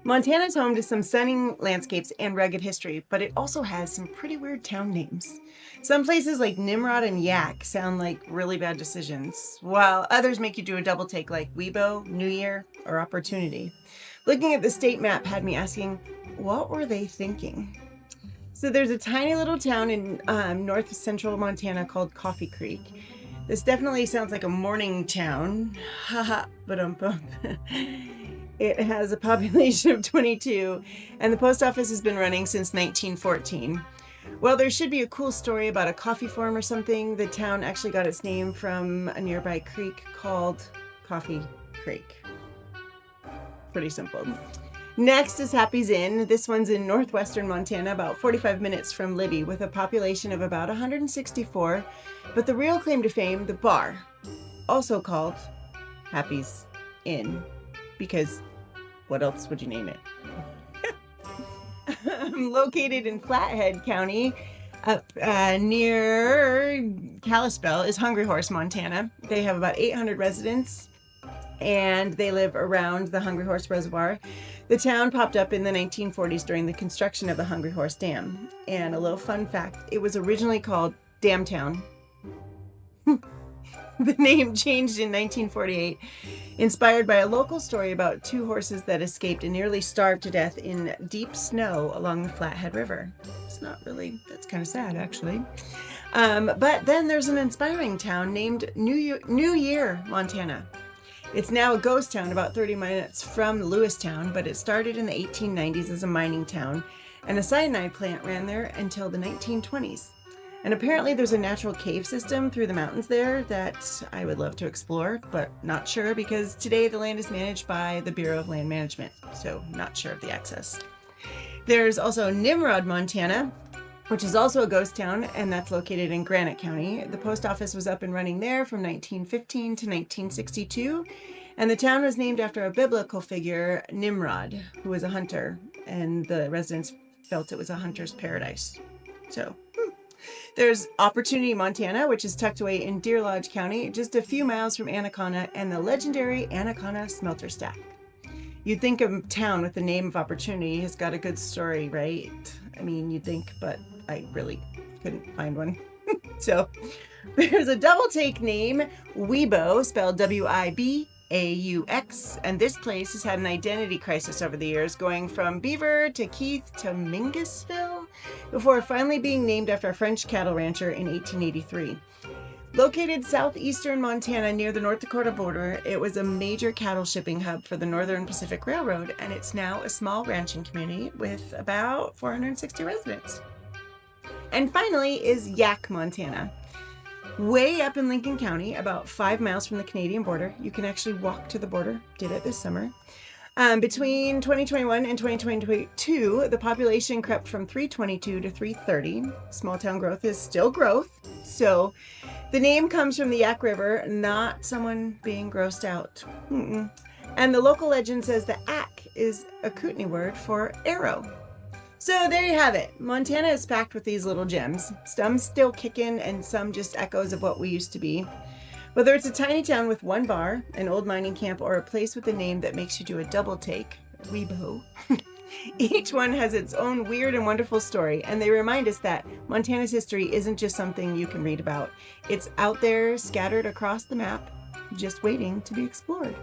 Montana's home to some stunning landscapes and rugged history, but it also has some pretty weird town names. Some places like Nimrod and Yak sound like really bad decisions, while others make you do a double take like Weibo, New Year, or Opportunity. Looking at the state map had me asking, what were they thinking? So there's a tiny little town in north central Montana called Coffee Creek. This definitely sounds like a morning town. Haha, but It has a population of 22, and the post office has been running since 1914. Well, there should be a cool story about a coffee farm or something. The town actually got its name from a nearby creek called Coffee Creek. Pretty simple. Next is Happy's Inn. This one's in northwestern Montana, about 45 minutes from Libby, with a population of about 164. But the real claim to fame, the bar, also called Happy's Inn, because what else would you name it? Located in Flathead County, up near Kalispell, is Hungry Horse, Montana. They have about 800 residents, and they live around the Hungry Horse Reservoir. The town popped up in the 1940s during the construction of the Hungry Horse Dam. And a little fun fact, it was originally called Dam Town. The name changed in 1948, inspired by a local story about two horses that escaped and nearly starved to death in deep snow along the Flathead River. It's not really, that's kind of sad, actually. But then there's an inspiring town named New Year, Montana. It's now a ghost town about 30 minutes from Lewistown, but it started in the 1890s as a mining town, and a cyanide plant ran there until the 1920s. And apparently there's a natural cave system through the mountains there that I would love to explore, but not sure because today the land is managed by the Bureau of Land Management, so not sure of the access. There's also Nimrod, Montana, which is also a ghost town, and that's located in Granite County. The post office was up and running there from 1915 to 1962, and the town was named after a biblical figure, Nimrod, who was a hunter, and the residents felt it was a hunter's paradise. So, there's Opportunity, Montana, which is tucked away in Deer Lodge County, just a few miles from Anaconda and the legendary Anaconda Smelter Stack. You'd think a town with the name of Opportunity has got a good story, right? I mean, you'd think, but I really couldn't find one. So there's a double take name, Weibo, spelled Wibaux, and this place has had an identity crisis over the years, going from Beaver to Keith to Mingusville, before finally being named after a French cattle rancher in 1883. Located southeastern Montana near the North Dakota border, it was a major cattle shipping hub for the Northern Pacific Railroad, and it's now a small ranching community with about 460 residents. And finally is Yak, Montana. Way up in Lincoln County, about 5 miles from the Canadian border. You can actually walk to the border. Did it this summer. Between 2021 and 2022, the population crept from 322 to 330. Small town growth is still growth. So the name comes from the Yak River, not someone being grossed out. And the local legend says the Ak is a Kootenai word for arrow. So there you have it. Montana is packed with these little gems. Some still kicking and some just echoes of what we used to be. Whether it's a tiny town with one bar, an old mining camp, or a place with a name that makes you do a double take, Weibo, each one has its own weird and wonderful story, and they remind us that Montana's history isn't just something you can read about. It's out there, scattered across the map, just waiting to be explored.